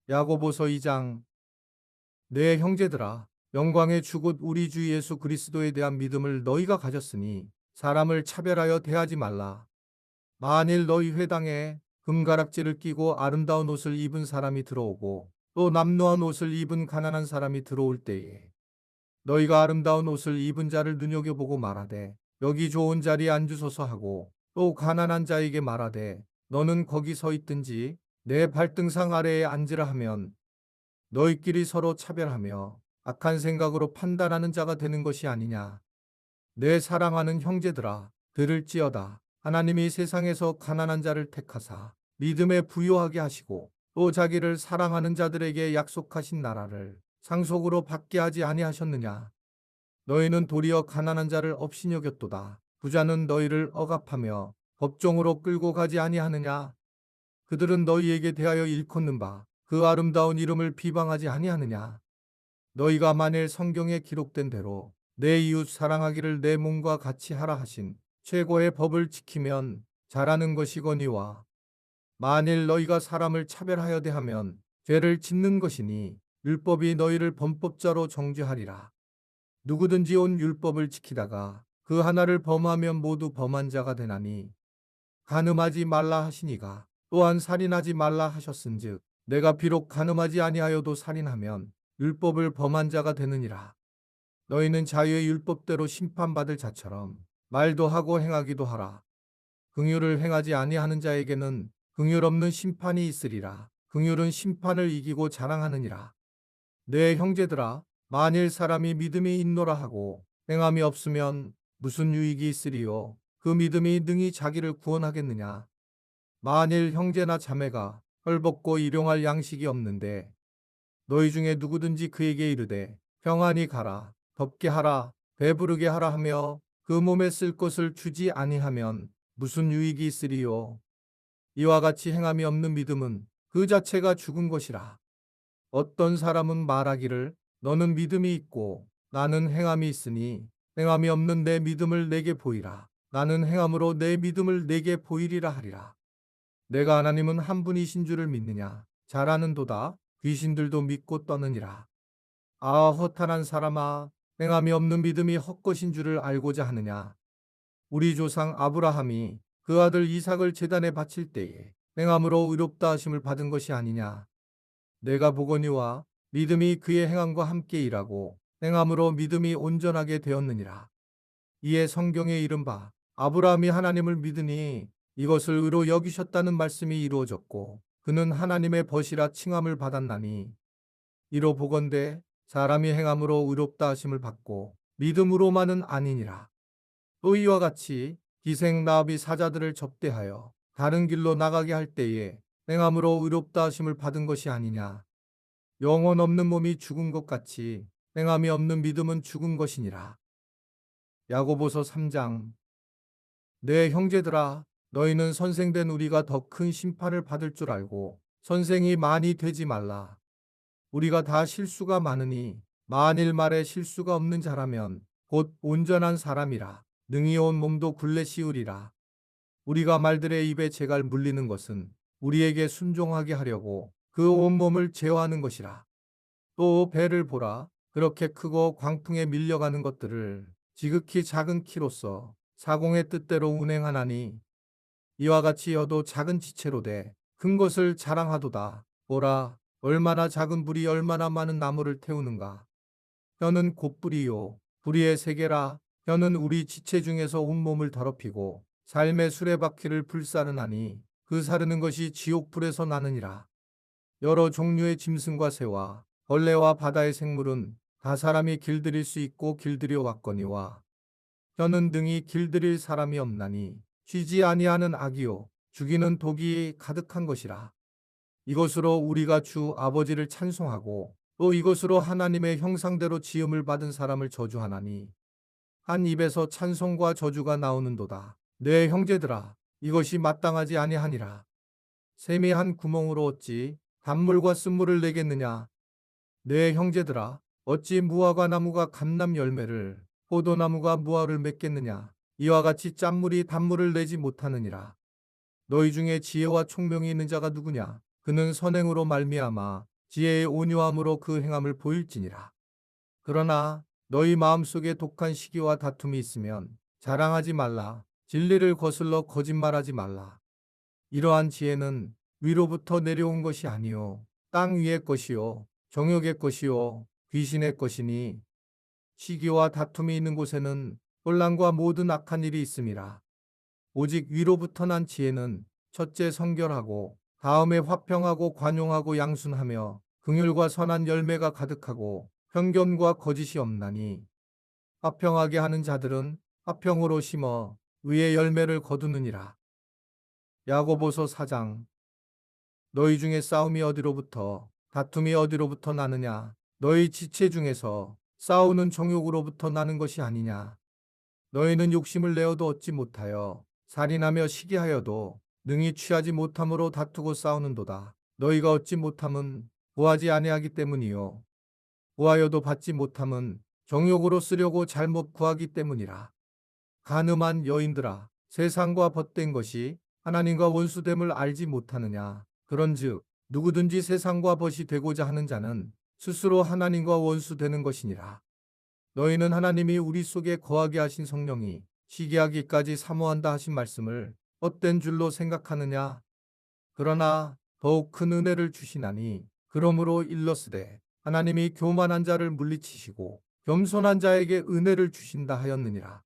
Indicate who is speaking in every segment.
Speaker 1: 야고보서 2장. 내 형제들아, 영광의 주 곧 우리 주 예수 그리스도에 대한 믿음을 너희가 가졌으니 사람을 차별하여 대하지 말라. 만일 너희 회당에 금가락지를 끼고 아름다운 옷을 입은 사람이 들어오고 또 남루한 옷을 입은 가난한 사람이 들어올 때에 너희가 아름다운 옷을 입은 자를 눈여겨보고 말하되 여기 좋은 자리에 앉으소서 하고 또 가난한 자에게 말하되 너는 거기 서 있든지 내 발등상 아래에 앉으라 하면 너희끼리 서로 차별하며 악한 생각으로 판단하는 자가 되는 것이 아니냐. 내 사랑하는 형제들아, 들을지어다. 하나님이 세상에서 가난한 자를 택하사 믿음에 부요하게 하시고 또 자기를 사랑하는 자들에게 약속하신 나라를 상속으로 받게 하지 아니하셨느냐. 너희는 도리어 가난한 자를 업신여겼도다. 부자는 너희를 억압하며 법정으로 끌고 가지 아니하느냐. 그들은 너희에게 대하여 일컫는 바 그 아름다운 이름을 비방하지 아니하느냐. 너희가 만일 성경에 기록된 대로 내 이웃 사랑하기를 내 몸과 같이 하라 하신 최고의 법을 지키면 잘하는 것이거니와 만일 너희가 사람을 차별하여 대하면 죄를 짓는 것이니 율법이 너희를 범법자로 정죄하리라. 누구든지 온 율법을 지키다가 그 하나를 범하면 모두 범한 자가 되나니 간음하지 말라 하시니가 또한 살인하지 말라 하셨은즉 내가 비록 간음하지 아니하여도 살인하면 율법을 범한 자가 되느니라. 너희는 자유의 율법대로 심판받을 자처럼 말도 하고 행하기도 하라. 긍휼을 행하지 아니하는 자에게는 긍휼 없는 심판이 있으리라. 긍휼은 심판을 이기고 자랑하느니라. 내 형제들아, 만일 사람이 믿음이 있노라 하고 행함이 없으면 무슨 유익이 있으리요? 그 믿음이 능히 자기를 구원하겠느냐? 만일 형제나 자매가 헐벗고 일용할 양식이 없는데 너희 중에 누구든지 그에게 이르되 평안히 가라, 덥게 하라, 배부르게 하라 하며 그 몸에 쓸 것을 주지 아니하면 무슨 유익이 있으리요? 이와 같이 행함이 없는 믿음은 그 자체가 죽은 것이라. 어떤 사람은 말하기를 너는 믿음이 있고 나는 행함이 있으니 행함이 없는 내 믿음을 내게 보이라. 나는 행함으로 내 믿음을 내게 보이리라 하리라. 내가 하나님은 한 분이신 줄을 믿느냐? 잘 아는도다. 귀신들도 믿고 떠느니라. 아, 허탄한 사람아, 행함이 없는 믿음이 헛것인 줄을 알고자 하느냐? 우리 조상 아브라함이 그 아들 이삭을 제단에 바칠 때에 행함으로 의롭다 하심을 받은 것이 아니냐? 내가 보거니와 믿음이 그의 행함과 함께 일하고 행함으로 믿음이 온전하게 되었느니라. 이에 성경에 이른 바 아브라함이 하나님을 믿으니 이것을 의로 여기셨다는 말씀이 이루어졌고 그는 하나님의 벗이라 칭함을 받았나니 이로 보건대 사람이 행함으로 의롭다 하심을 받고 믿음으로만은 아니니라. 또 이와 같이 기생 라합이 사자들을 접대하여 다른 길로 나가게 할 때에 행함으로 의롭다 하심을 받은 것이 아니냐. 영혼 없는 몸이 죽은 것 같이 행함이 없는 믿음은 죽은 것이니라. 야고보서 3장. 내 형제들아, 너희는 선생된 우리가 더 큰 심판을 받을 줄 알고 선생이 많이 되지 말라. 우리가 다 실수가 많으니 만일 말에 실수가 없는 자라면 곧 온전한 사람이라. 능히 온 몸도 굴레 씌우리라. 우리가 말들의 입에 재갈 물리는 것은 우리에게 순종하게 하려고 그 온몸을 제어하는 것이라. 또 배를 보라. 그렇게 크고 광풍에 밀려가는 것들을 지극히 작은 키로서 사공의 뜻대로 운행하나니 이와 같이 여도 작은 지체로 돼 큰 것을 자랑하도다. 보라, 얼마나 작은 불이 얼마나 많은 나무를 태우는가. 혀는 곧 불이요 불의의 세계라. 혀는 우리 지체 중에서 온몸을 더럽히고 삶의 수레바퀴를 불사르나니 그 사르는 것이 지옥불에서 나느니라. 여러 종류의 짐승과 새와 벌레와 바다의 생물은 다 사람이 길들일 수 있고 길들여 왔거니와 혀는 등이 길들일 사람이 없나니 쉬지 아니하는 악이요 죽이는 독이 가득한 것이라. 이것으로 우리가 주 아버지를 찬송하고 또 이것으로 하나님의 형상대로 지음을 받은 사람을 저주하나니 한 입에서 찬송과 저주가 나오는도다. 내 형제들아, 이것이 마땅하지 아니하니라. 샘이 한 구멍으로 어찌 단물과 쓴물을 내겠느냐. 내 형제들아, 어찌 무화과 나무가 감람 열매를 포도나무가 무화를 맺겠느냐. 이와 같이 짠물이 단물을 내지 못하느니라. 너희 중에 지혜와 총명이 있는 자가 누구냐. 그는 선행으로 말미암아 지혜의 온유함으로 그 행함을 보일지니라. 그러나 너희 마음속에 독한 시기와 다툼이 있으면 자랑하지 말라. 진리를 거슬러 거짓말하지 말라. 이러한 지혜는 위로부터 내려온 것이 아니요 땅 위의 것이요 정욕의 것이요 귀신의 것이니 시기와 다툼이 있는 곳에는 혼란과 모든 악한 일이 있음이라. 오직 위로부터 난 지혜는 첫째 성결하고 다음에 화평하고 관용하고 양순하며 긍휼과 선한 열매가 가득하고 편견과 거짓이 없나니 화평하게 하는 자들은 화평으로 심어 의의 열매를 거두느니라. 야고보서 4장. 너희 중에 싸움이 어디로부터 다툼이 어디로부터 나느냐? 너희 지체 중에서 싸우는 정욕으로부터 나는 것이 아니냐? 너희는 욕심을 내어도 얻지 못하여 살인하며 시기하여도 능히 취하지 못함으로 다투고 싸우는도다. 너희가 얻지 못함은 구하지 아니하기 때문이요 구하여도 받지 못함은 정욕으로 쓰려고 잘못 구하기 때문이라. 간음한 여인들아, 세상과 벗된 것이 하나님과 원수됨을 알지 못하느냐? 그런즉 누구든지 세상과 벗이 되고자 하는 자는 스스로 하나님과 원수되는 것이니라. 너희는 하나님이 우리 속에 거하게 하신 성령이 시기하기까지 사모한다 하신 말씀을 헛된 줄로 생각하느냐? 그러나 더욱 큰 은혜를 주시나니 그러므로 일렀으되 하나님이 교만한 자를 물리치시고 겸손한 자에게 은혜를 주신다 하였느니라.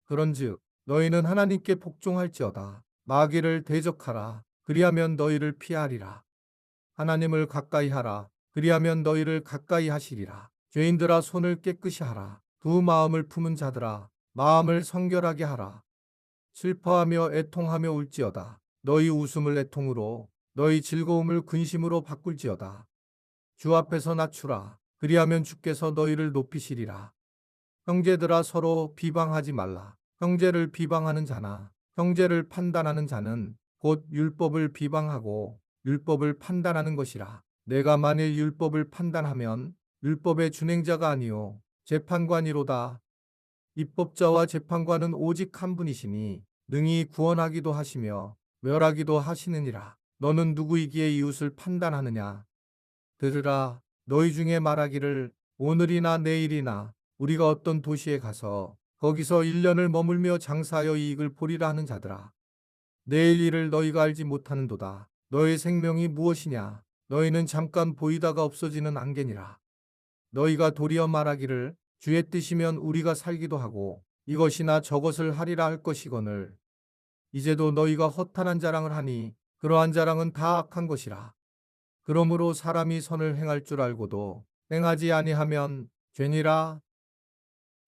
Speaker 1: 그런즉 너희는 하나님께 복종할지어다. 마귀를 대적하라. 그리하면 너희를 피하리라. 하나님을 가까이 하라. 그리하면 너희를 가까이 하시리라. 죄인들아 손을 깨끗이 하라. 두 마음을 품은 자들아 마음을 성결하게 하라. 슬퍼하며 애통하며 울지어다. 너희 웃음을 애통으로 너희 즐거움을 근심으로 바꿀지어다. 주 앞에서 낮추라. 그리하면 주께서 너희를 높이시리라. 형제들아 서로 비방하지 말라. 형제를 비방하는 자나 형제를 판단하는 자는 곧 율법을 비방하고 율법을 판단하는 것이라. 내가 만일 율법을 판단하면 율법의 준행자가 아니요 재판관이로다. 입법자와 재판관은 오직 한 분이시니 능히 구원하기도 하시며 멸하기도 하시느니라. 너는 누구이기에 이웃을 판단하느냐? 들으라. 너희 중에 말하기를 오늘이나 내일이나 우리가 어떤 도시에 가서 거기서 1년을 머물며 장사하여 이익을 보리라 하는 자들아. 내일 일을 너희가 알지 못하는도다. 너의 생명이 무엇이냐? 너희는 잠깐 보이다가 없어지는 안개니라. 너희가 도리어 말하기를 주의 뜻이면 우리가 살기도 하고 이것이나 저것을 하리라 할 것이거늘. 이제도 너희가 허탄한 자랑을 하니 그러한 자랑은 다 악한 것이라. 그러므로 사람이 선을 행할 줄 알고도 행하지 아니하면 죄니라.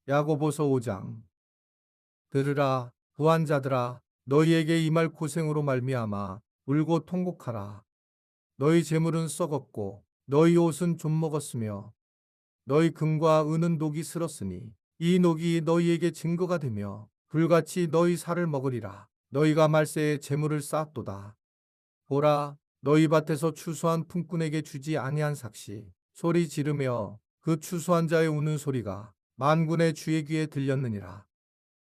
Speaker 1: 야고보서 5장. 들으라 부한 자들아 너희에게 임할 고생으로 말미암아 울고 통곡하라. 너희 재물은 썩었고 너희 옷은 좀 먹었으며 너희 금과 은은 녹이 슬었으니 이 녹이 너희에게 증거가 되며 불같이 너희 살을 먹으리라. 너희가 말세에 재물을 쌓았도다. 보라 너희 밭에서 추수한 품꾼에게 주지 아니한 삭시 소리 지르며 그 추수한 자의 우는 소리가 만군의 주의 귀에 들렸느니라.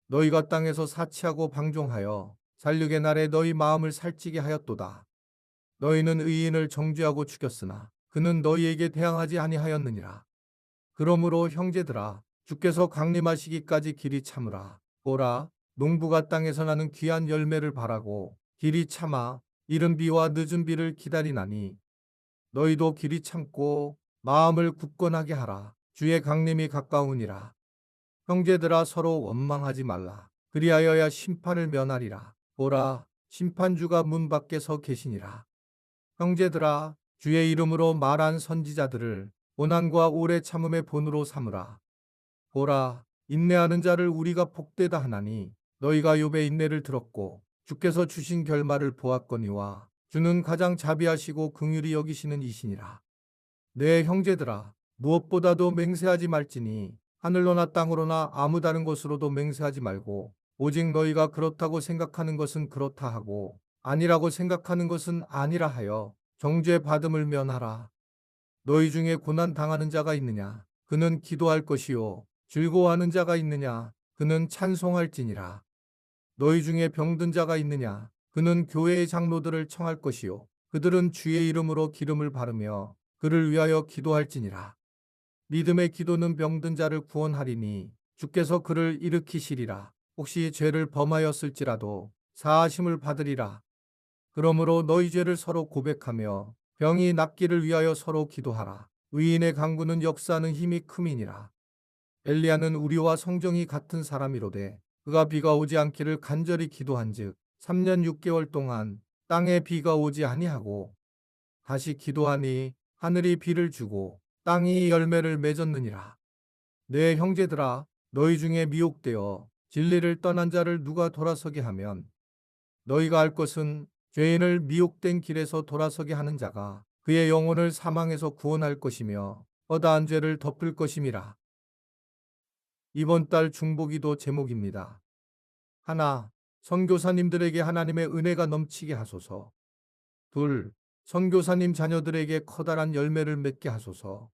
Speaker 1: 너희가 땅에서 사치하고 방종하여 살육의 날에 너희 마음을 살찌게 하였도다. 너희는 의인을 정죄하고 죽였으나 그는 너희에게 대항하지 아니하였느니라. 그러므로 형제들아 주께서 강림하시기까지 길이 참으라. 보라 농부가 땅에서 나는 귀한 열매를 바라고 길이 참아 이른 비와 늦은 비를 기다리나니 너희도 길이 참고 마음을 굳건하게 하라. 주의 강림이 가까우니라. 형제들아 서로 원망하지 말라. 그리하여야 심판을 면하리라. 보라 심판주가 문 밖에 서 계시니라. 형제들아 주의 이름으로 말한 선지자들을 고난과 오래 참음의 본으로 삼으라. 보라 인내하는 자를 우리가 복되다 하나니 너희가 욥의 인내를 들었고 주께서 주신 결말을 보았거니와 주는 가장 자비하시고 긍휼히 여기시는 이시니라. 내 형제들아 무엇보다도 맹세하지 말지니 하늘로나 땅으로나 아무 다른 곳으로도 맹세하지 말고 오직 너희가 그렇다고 생각하는 것은 그렇다 하고 아니라고 생각하는 것은 아니라 하여 정죄 받음을 면하라. 너희 중에 고난 당하는 자가 있느냐? 그는 기도할 것이요. 즐거워하는 자가 있느냐? 그는 찬송할지니라. 너희 중에 병든 자가 있느냐? 그는 교회의 장로들을 청할 것이요. 그들은 주의 이름으로 기름을 바르며 그를 위하여 기도할지니라. 믿음의 기도는 병든 자를 구원하리니 주께서 그를 일으키시리라. 혹시 죄를 범하였을지라도 사하심을 받으리라. 그러므로 너희 죄를 서로 고백하며 병이 낫기를 위하여 서로 기도하라. 의인의 강구는 역사하는 힘이 큼이니라. 엘리야는 우리와 성정이 같은 사람이로되 그가 비가 오지 않기를 간절히 기도한즉 3년 6개월 동안 땅에 비가 오지 아니하고 다시 기도하니 하늘이 비를 주고 땅이 열매를 맺었느니라. 내 형제들아, 너희 중에 미혹되어 진리를 떠난 자를 누가 돌아서게 하면 너희가 알 것은 죄인을 미혹된 길에서 돌아서게 하는 자가 그의 영혼을 사망에서 구원할 것이며 허다한 죄를 덮을 것임이라. 이번 달 중보기도 제목입니다. 하나, 선교사님들에게 하나님의 은혜가 넘치게 하소서. 둘, 선교사님 자녀들에게 커다란 열매를 맺게 하소서.